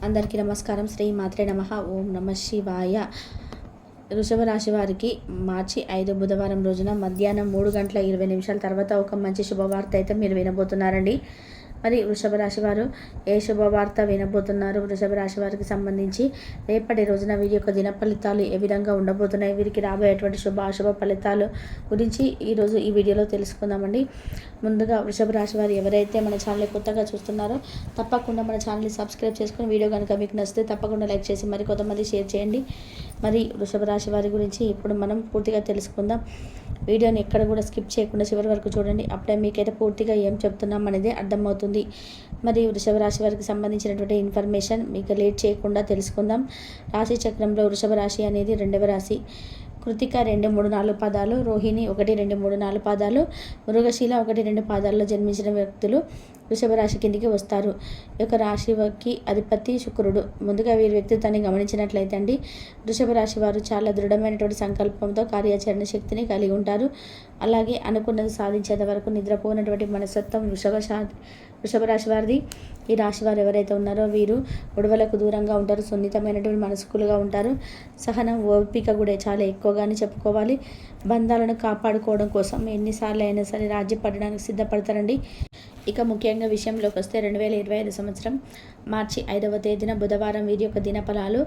అందరికీ నమస్కారం. శ్రీ మాత్రే నమః. ఓం నమ శివాయ. వృషభ రాశి వారికి మార్చి 5 బుధవారం రోజున మధ్యాహ్నం 3:20 తర్వాత ఒక మంచి శుభవార్త అయితే మీరు వినబోతున్నారండి. మరి వృషభ రాశి వారు ఏ శుభవార్త వినబోతున్నారు? వృషభ రాశి వారికి సంబంధించి రేపటి రోజున వీరి యొక్క దిన ఫలితాలు ఏ విధంగా ఉండబోతున్నాయి, వీరికి రాబోయేటువంటి శుభ అశుభ ఫలితాలు గురించి ఈరోజు ఈ వీడియోలో తెలుసుకుందామండి. ముందుగా వృషభ రాశి వారు ఎవరైతే మన ఛానల్ కొత్తగా చూస్తున్నారో తప్పకుండా మన ఛానల్ని సబ్స్క్రైబ్ చేసుకుని, వీడియో కనుక మీకు నచ్చితే తప్పకుండా లైక్ చేసి మరి కొంతమంది షేర్ చేయండి. మరి వృషభ రాశి వారి గురించి ఇప్పుడు మనం పూర్తిగా తెలుసుకుందాం. వీడియోని ఎక్కడ కూడా స్కిప్ చేయకుండా చివరి వరకు చూడండి. అప్పుడే మీకైతే పూర్తిగా ఏం చెప్తున్నాం అనేది అర్థమవుతుంది. మరి వృషభ రాశి వారికి సంబంధించినటువంటి ఇన్ఫర్మేషన్ మీకు లేట్ చేయకుండా తెలుసుకుందాం. రాశి చక్రంలో వృషభ రాశి అనేది 2వ రాశి. కృతిక 2, 3, 4 పాదాలు, రోహిణి 1, 2, 3, 4 పాదాలు, మృగశీల 1, 2 పాదాల్లో జన్మించిన వ్యక్తులు వృషభ రాశి కిందికి వస్తారు. ఈ యొక్క రాశికి అధిపతి శుక్రుడు. ముందుగా వీరి వ్యక్తిత్వాన్ని గమనించినట్లయితే అండి, వృషభ రాశి వారు చాలా దృఢమైనటువంటి సంకల్పంతో కార్యాచరణ శక్తిని కలిగి ఉంటారు. అలాగే అనుకున్నది సాధించేంత వరకు నిద్రపోయినటువంటి మనస్తత్వం వృషభ రాశి వారిది. ఈ రాశి వారు ఎవరైతే ఉన్నారో వీరు గొడవలకు దూరంగా ఉంటారు, సున్నితమైనటువంటి మనస్కులుగా ఉంటారు. సహనం, ఓపిక కూడా చాలా ఎక్కువగానే చెప్పుకోవాలి. బంధాలను కాపాడుకోవడం కోసం ఎన్నిసార్లు అయినా సరే రాజ్యం పడడానికి సిద్ధపడతారండి. ఇక ముఖ్యంగా విషయంలోకి వస్తే 2025 సంవత్సరం మార్చి 5వ తేదీన బుధవారం వీరి యొక్క దినఫలాలు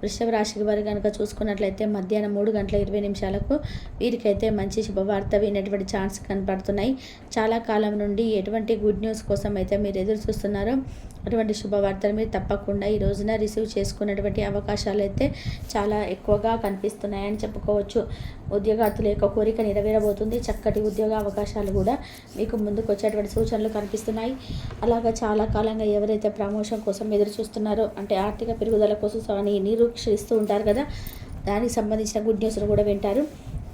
వృషభ రాశి వారు కనుక చూసుకున్నట్లయితే మధ్యాహ్నం 3:20 వీరికైతే మంచి శుభవార్త వినేటువంటి ఛాన్స్ కనపడుతున్నాయి. చాలా కాలం నుండి ఎటువంటి గుడ్ న్యూస్ కోసం అయితే మీరు ఎదురు చూస్తున్నారో అటువంటి శుభవార్తలు మీరు తప్పకుండా ఈ రోజున రిసీవ్ చేసుకున్నటువంటి అవకాశాలు అయితే చాలా ఎక్కువగా కనిపిస్తున్నాయని చెప్పుకోవచ్చు. ఉద్యోగార్థుల యొక్క కోరిక నెరవేరబోతుంది. చక్కటి ఉద్యోగ అవకాశాలు కూడా మీకు ముందుకు వచ్చేటువంటి సూచనలు కనిపిస్తున్నాయి. అలాగా చాలా కాలంగా ఎవరైతే ప్రమోషన్ కోసం ఎదురు చూస్తున్నారో, అంటే ఆర్థిక పెరుగుదల కోసం నిరీక్షిస్తూ ఉంటారు కదా, దానికి సంబంధించిన గుడ్ న్యూస్ను కూడా వింటారు.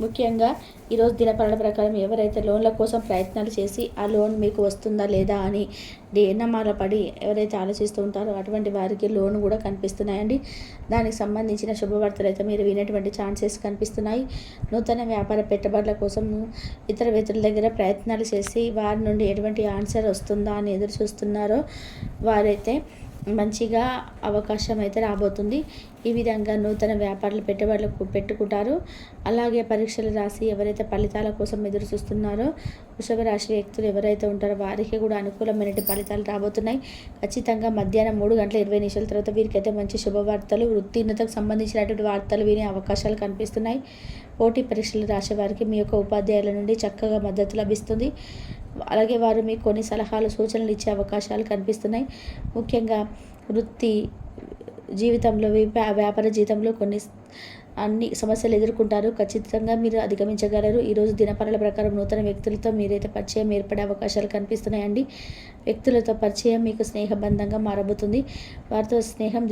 ముఖ్యంగా ఈరోజు దినఫలాల ప్రకారం ఎవరైతే లోన్ల కోసం ప్రయత్నాలు చేసి ఆ లోన్ మీకు వస్తుందా లేదా అని నమ్మాల పడి ఎవరైతే ఆలోచిస్తూ ఉంటారో అటువంటి వారికి లోన్ కూడా కనిపిస్తున్నాయండి. దానికి సంబంధించిన శుభవార్తలు అయితే మీరు వినేటువంటి ఛాన్సెస్ కనిపిస్తున్నాయి. నూతన వ్యాపార పెట్టుబడుల కోసం ఇతర వ్యక్తుల దగ్గర ప్రయత్నాలు చేసి వారి నుండి ఎటువంటి ఆన్సర్ వస్తుందా అని ఎదురు చూస్తున్నారో వారైతే మంచిగా అవకాశం అయితే రాబోతుంది. ఈ విధంగా నూతన వ్యాపారాలు పెట్టుబడులకు పెట్టుకుంటారు. అలాగే పరీక్షలు రాసి ఎవరైతే ఫలితాల కోసం ఎదురు చూస్తున్నారో వృషభ రాశి వ్యక్తులు ఎవరైతే ఉంటారో వారికి కూడా అనుకూలమైన ఫలితాలు రాబోతున్నాయి. ఖచ్చితంగా మధ్యాహ్నం 3:20 తర్వాత వీరికైతే మంచి శుభవార్తలు, ఉత్తీర్ణతకు సంబంధించినటువంటి వార్తలు వినే అవకాశాలు కనిపిస్తున్నాయి. పోటీ పరీక్షలు రాసే వారికి మీ యొక్క ఉపాధ్యాయుల నుండి చక్కగా మద్దతు లభిస్తుంది. అలాగే వారు మీకు కొన్ని సలహాలు, సూచనలు ఇచ్చే అవకాశాలు కనిపిస్తున్నాయి. ముఖ్యంగా వృత్తి జీవితంలో, వ్యాపార జీవితంలో అన్ని సమస్యలు ఎదుర్కొంటారు. ఖచ్చితంగా మీరు అధిగమించగలరు. ఈరోజు దినఫలాల ప్రకారం నూతన వ్యక్తులతో మీరైతే పరిచయం ఏర్పడే అవకాశాలు కనిపిస్తున్నాయండి. వ్యక్తులతో పరిచయం మీకు స్నేహబంధంగా మారబోతుంది. వారితో స్నేహం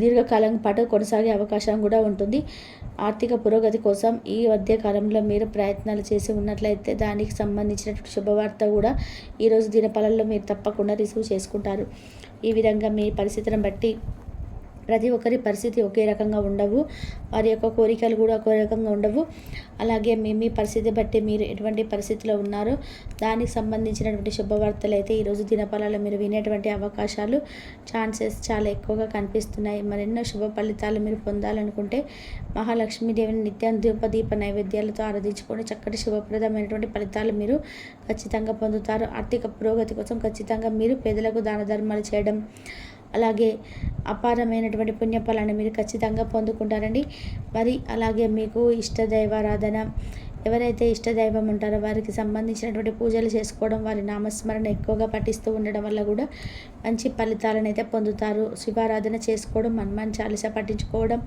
దీర్ఘకాలం పాటు కొనసాగే అవకాశం కూడా ఉంటుంది. ఆర్థిక పురోగతి కోసం ఈ మధ్య కాలంలో మీరు ప్రయత్నాలు చేసి ఉన్నట్లయితే దానికి సంబంధించినటువంటి శుభవార్త కూడా ఈరోజు దినఫలాల్లో మీరు తప్పకుండా రిసీవ్ చేసుకుంటారు. ఈ విధంగా మీ పరిస్థితిని బట్టి ప్రతి ఒక్కరి పరిస్థితి ఒకే రకంగా ఉండవు, వారి యొక్క కోరికలు కూడా ఒకే రకంగా ఉండవు. అలాగే మీ పరిస్థితి బట్టి మీరు ఎటువంటి పరిస్థితిలో ఉన్నారో దానికి సంబంధించినటువంటి శుభవార్తలు అయితే ఈరోజు దినఫలాలు మీరు వినేటువంటి అవకాశాలు, ఛాన్సెస్ చాలా ఎక్కువగా కనిపిస్తున్నాయి. మరెన్నో శుభ ఫలితాలు మీరు పొందాలనుకుంటే మహాలక్ష్మీదేవిని నిత్యం దీప నైవేద్యాలతో ఆరాధించుకొని చక్కటి శుభప్రదమైనటువంటి ఫలితాలు మీరు ఖచ్చితంగా పొందుతారు. ఆర్థిక పురోగతి కోసం ఖచ్చితంగా మీరు పేదలకు దాన ధర్మాలు చేయడం, అలాగే అపారమైనటువంటి పుణ్యఫలాన్ని మీరు ఖచ్చితంగా పొందుకుంటారండి. మరి అలాగే మీకు ఇష్టదైవారాధన, ఎవరైతే ఇష్టదైవం ఉంటారో వారికి సంబంధించినటువంటి పూజలు చేసుకోవడం, వారి నామస్మరణ ఎక్కువగా పఠిస్తూ ఉండడం వల్ల కూడా మంచి ఫలితాలను అయితే పొందుతారు. శివారాధన చేసుకోవడం, హనుమాన్ చాలీసా పఠించుకోవడం,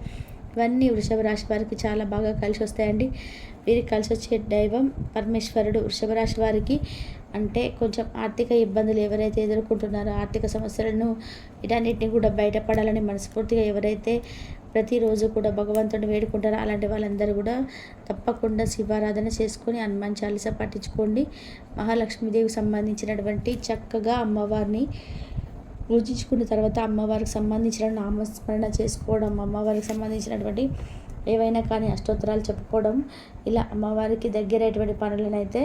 ఇవన్నీ వృషభ రాశి వారికి చాలా బాగా కలిసి వస్తాయండి. వీరికి కలిసి వచ్చే దైవం పరమేశ్వరుడు. వృషభ రాశి వారికి అంటే కొంచెం ఆర్థిక ఇబ్బందులు ఎవరైతే ఎదుర్కొంటున్నారో, ఆర్థిక సమస్యలను వీటన్నిటిని కూడా బయటపడాలని మనస్ఫూర్తిగా ఎవరైతే ప్రతిరోజు కూడా భగవంతుడిని వేడుకుంటారో అలాంటి వాళ్ళందరూ కూడా తప్పకుండా శివారాధన చేసుకొని హనుమాన్ చాలీసా పఠించుకోండి. మహాలక్ష్మీదేవికి సంబంధించినటువంటి చక్కగా అమ్మవారిని పూజించుకున్న తర్వాత అమ్మవారికి సంబంధించిన నామస్మరణ చేసుకోవడం, అమ్మవారికి సంబంధించినటువంటి ఏవైనా కానీ అష్టోత్తరాలు చెప్పుకోవడం, ఇలా అమ్మవారికి దగ్గరైనటువంటి పనులను అయితే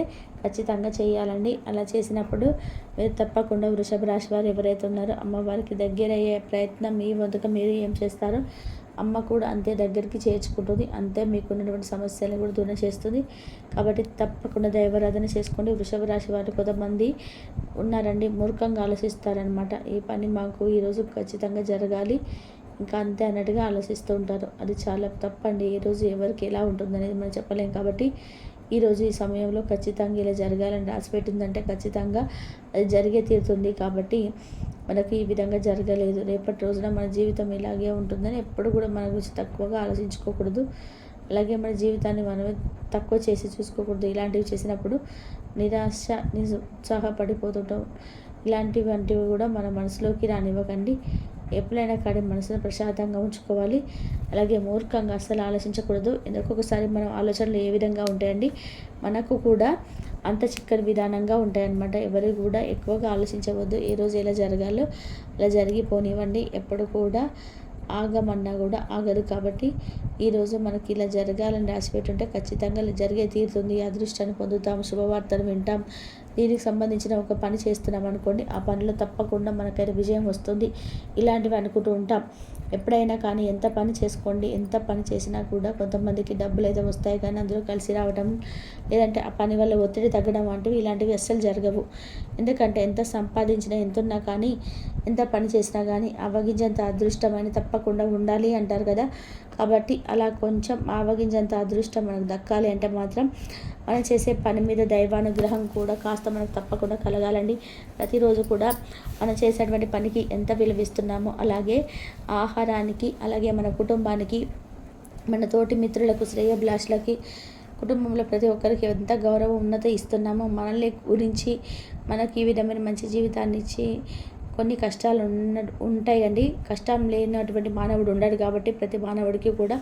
ఖచ్చితంగా చేయాలండి. అలా చేసినప్పుడు మీరు తప్పకుండా వృషభ రాశి వారు ఎవరైతే ఉన్నారో అమ్మవారికి దగ్గరయ్యే ప్రయత్నం మీ వంతుగా మీరు ఏం చేస్తారో అమ్మ కూడా అంతే దగ్గరికి చేర్చుకుంటుంది. అంతే మీకున్నటువంటి సమస్యలను కూడా దూరం చేస్తుంది. కాబట్టి తప్పకుండా దైవారాధన చేసుకోండి. వృషభ రాశి వారు కొంతమంది ఉన్నారండి, మూర్ఖంగా ఆలోచిస్తారనమాట. ఈ పని మాకు ఈరోజు ఖచ్చితంగా జరగాలి, ఇంకా అంతే అన్నట్టుగా ఆలోచిస్తూ ఉంటారు. అది చాలా తప్పండి. ఈరోజు ఎవరికి ఎలా ఉంటుందనేది మనం చెప్పలేం. కాబట్టి ఈరోజు ఈ సమయంలో ఖచ్చితంగా ఇలా జరగాలని రాసిపెట్టిందంటే ఖచ్చితంగా అది జరిగే తీరుతుంది. కాబట్టి మనకి ఈ విధంగా జరగలేదు, రేపటి రోజున మన జీవితం ఇలాగే ఉంటుందని ఎప్పుడు కూడా మన గురించి తక్కువగా ఆలోచించుకోకూడదు. అలాగే మన జీవితాన్ని మనమే తక్కువ చేసి చూసుకోకూడదు. ఇలాంటివి చేసినప్పుడు నిరాశ నిరుత్సాహపడిపోతుంటాం. ఇలాంటివంటివి కూడా మన మనసులోకి రానివ్వకండి. ఎప్పుడైనా కానీ మనసును ప్రశాంతంగా ఉంచుకోవాలి. అలాగే మూర్ఖంగా అస్సలు ఆలోచించకూడదు. ఒక్కొక్కసారి మన ఆలోచనలు ఏ విధంగా ఉంటాయండి, మనకు కూడా అంత చిక్కని విధానంగా ఉంటాయన్నమాట. ఎవరు కూడా ఎక్కువగా ఆలోచించవద్దు. ఏ రోజు ఎలా జరగాలో అలా జరిగిపోనివ్వండి. ఎప్పుడు కూడా ఆగమన్నా కూడా ఆగదు. కాబట్టి ఈరోజు మనకి ఇలా జరగాలని రాసిపెట్టుంటే ఖచ్చితంగా ఇలా జరిగే తీరుతుంది. అదృష్టాన్ని పొందుతాం, శుభవార్తను వింటాం. దీనికి సంబంధించిన ఒక పని చేస్తున్నాం అనుకోండి, ఆ పనిలో తప్పకుండా మనకైతే విజయం వస్తుంది. ఇలాంటివి అనుకుంటూ ఉంటాం. ఎప్పుడైనా కానీ ఎంత పని చేసుకోండి, ఎంత పని చేసినా కూడా కొంతమందికి డబ్బులు అయితే వస్తాయి, కానీ అందులో కలిసి రావడం లేదంటే ఆ పని వల్ల ఒత్తిడి తగ్గడం వంటివి ఇలాంటివి అస్సలు జరగవు. ఎందుకంటే ఎంత సంపాదించినా ఎంతున్నా కానీ ఎంత పని చేసినా కానీ ఆవగింజంత అదృష్టమైన తప్పకుండా ఉండాలి అంటారు కదా. కాబట్టి అలా కొంచెం ఆవగింజంత అదృష్టం మనకు దక్కాలి అంటే మాత్రం మనం చేసే పని మీద దైవానుగ్రహం కూడా కాస్త మనకు తప్పకుండా కలగాలండి. ప్రతిరోజు కూడా మనం చేసేటువంటి పనికి ఎంత విలువిస్తున్నామో అలాగే ఆహారానికి, అలాగే మన కుటుంబానికి, మన తోటి మిత్రులకు, శ్రేయోభిలాషులకి, కుటుంబంలో ప్రతి ఒక్కరికి ఎంత గౌరవం ఉన్నత ఇస్తున్నామో మనల్ని గురించి మనకి ఈ విధమైన మంచి జీవితాన్ని ఇచ్చి కొన్ని కష్టాలు ఉంటాయండి. కష్టం లేనటువంటి మానవుడు ఉండడు. కాబట్టి ప్రతి మానవుడికి కూడా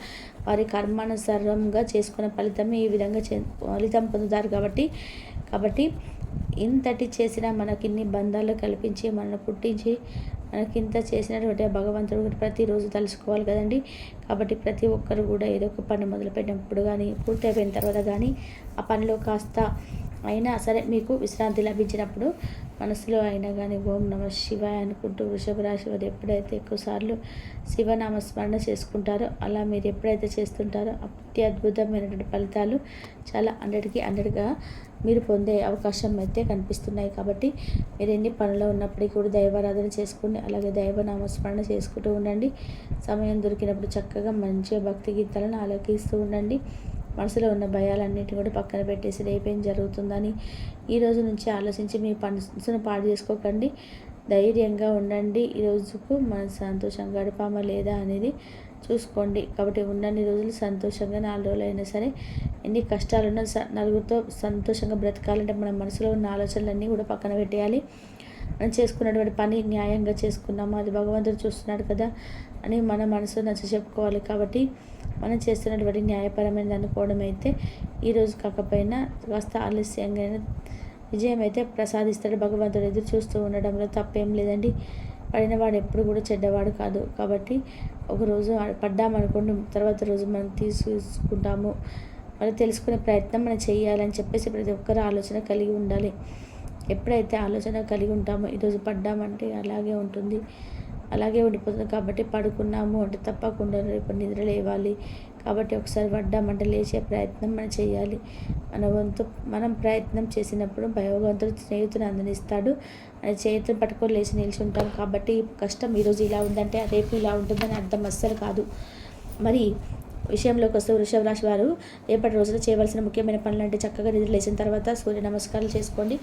వారి కర్మానుసారంగా చేసుకున్న ఫలితమే ఈ విధంగా ఫలితం పొందుతారు. కాబట్టి ఇంతటి చేసినా మనకి ఇన్ని బంధాలు కల్పించి మనల్ని పుట్టించి మనకింత చేసినటువంటి భగవంతుడు ప్రతిరోజు తలుచుకోవాలి కదండి. కాబట్టి ప్రతి ఒక్కరు కూడా ఏదో ఒక పని మొదలుపెట్టినప్పుడు కానీ పూర్తి అయిపోయిన తర్వాత కానీ ఆ పనిలో కాస్త అయినా సరే మీకు విశ్రాంతి లభించినప్పుడు మనసులో అయినా కానీ ఓం నమ శివాయ అనుకుంటూ వృషభ రాశి వారు ఎప్పుడైతే ఎక్కువసార్లు శివనామస్మరణ చేసుకుంటారో అలా మీరు ఎప్పుడైతే చేస్తుంటారో అత్యద్భుతమైనటువంటి ఫలితాలు చాలా 100కి 100గా మీరు పొందే అవకాశం అయితే కనిపిస్తున్నాయి. కాబట్టి మీరు ఎన్ని పనులు ఉన్నప్పటికీ కూడా దైవారాధన చేసుకోండి. అలాగే దైవనామస్మరణ చేసుకుంటూ ఉండండి. సమయం దొరికినప్పుడు చక్కగా మంచిగా భక్తి గీతాలను ఆలోకిస్తూ ఉండండి. మనసులో ఉన్న భయాలన్నిటి కూడా పక్కన పెట్టేసి రేపేం జరుగుతుందని ఈ రోజు నుంచి ఆలోచించి మీ మనసును పాడు చేసుకోకండి. ధైర్యంగా ఉండండి. ఈ రోజుకు మనం సంతోషంగా గడపామా లేదా అనేది చూసుకోండి. కాబట్టి ఉన్నన్ని రోజులు సంతోషంగా 4 రోజులు అయినా సరే ఎన్ని కష్టాలున్నా నలుగురితో సంతోషంగా బ్రతకాలంటే మన మనసులో ఉన్న ఆలోచనలన్నీ కూడా పక్కన పెట్టేయాలి. మనం చేసుకున్నటువంటి పని న్యాయంగా చేసుకున్నాము, అది భగవంతుడు చూస్తున్నాడు కదా అని మన మనసు నచ్చ చెప్పుకోవాలి. కాబట్టి మనం చేస్తున్నటువంటి న్యాయపరమైనది అనుకోవడం అయితే ఈరోజు కాకపోయినా కాస్త ఆలస్యంగా విజయం అయితే ప్రసాదిస్తాడు భగవంతుడు. ఎదురు చూస్తూ ఉండడంలో తప్పేం లేదండి. పడినవాడు ఎప్పుడు కూడా చెడ్డవాడు కాదు. కాబట్టి ఒకరోజు పడ్డామనుకోండి, తర్వాత రోజు మనం తీసుకుంటాము, మనం తెలుసుకునే ప్రయత్నం మనం చేయాలని చెప్పేసి ప్రతి ఒక్కరు ఆలోచన కలిగి ఉండాలి. ఎప్పుడైతే ఆలోచన కలిగి ఉంటామో ఈరోజు పడ్డామంటే అలాగే ఉంటుంది, అలాగే ఉండిపోతుంది. కాబట్టి పడుకున్నాము అంటే తప్పకుండా రేపు నిద్ర లేవాలి. కాబట్టి ఒకసారి పడ్డామంటే లేచే ప్రయత్నం మనం చేయాలి. మన వంతు మనం ప్రయత్నం చేసినప్పుడు భగవంతుడు స్నేహితుని అందనిస్తాడు. అది చేతులు పట్టుకొని లేచి నిల్చుంటాం. కాబట్టి కష్టం ఈరోజు ఇలా ఉందంటే రేపు ఇలా ఉంటుందని అర్థం అస్సలు కాదు. మరి విషయంలోకి వస్తే వృషభ రాశి వారు రేపటి రోజున చేయవలసిన ముఖ్యమైన పనులు అంటే చక్కగా నిద్ర లేచిన తర్వాత సూర్య నమస్కారాలు చేసుకోండి.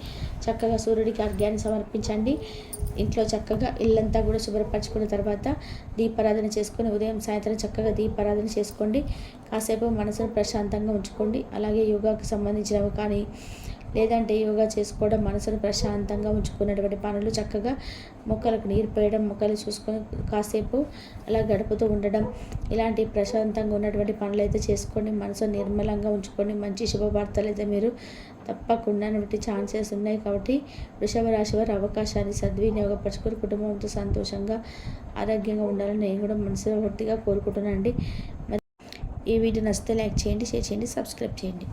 చక్కగా సూర్యుడికి అర్ఘ్యాన్ని సమర్పించండి. ఇంట్లో చక్కగా ఇల్లంతా కూడా శుభ్రపరచుకున్న తర్వాత దీపారాధన చేసుకొని ఉదయం సాయంత్రం చక్కగా దీపారాధన చేసుకోండి. కాసేపు మనసును ప్రశాంతంగా ఉంచుకోండి. అలాగే యోగాకు సంబంధించినవి కానీ లేదంటే యోగా చేసుకోవడం, మనసును ప్రశాంతంగా ఉంచుకున్నటువంటి పనులు, చక్కగా మొక్కలకు నీరు పోయడం, మొక్కలు చూసుకొని కాసేపు అలా గడుపుతూ ఉండడం, ఇలాంటి ప్రశాంతంగా ఉన్నటువంటి పనులు అయితే చేసుకోండి. మనసు నిర్మలంగా ఉంచుకొని మంచి శుభవార్తలు అయితే మీరు తప్పకుండా ఛాన్సెస్ ఉన్నాయి. కాబట్టి వృషభ రాశి వారి అవకాశాన్ని సద్వినియోగపరచుకొని కుటుంబంతో సంతోషంగా ఆరోగ్యంగా ఉండాలని నేను కూడా మనసులో గట్టిగా కోరుకుంటున్నాను అండి. ఈ వీడియో నచ్చితే లైక్ చేయండి, షేర్ చేయండి, సబ్స్క్రైబ్ చేయండి.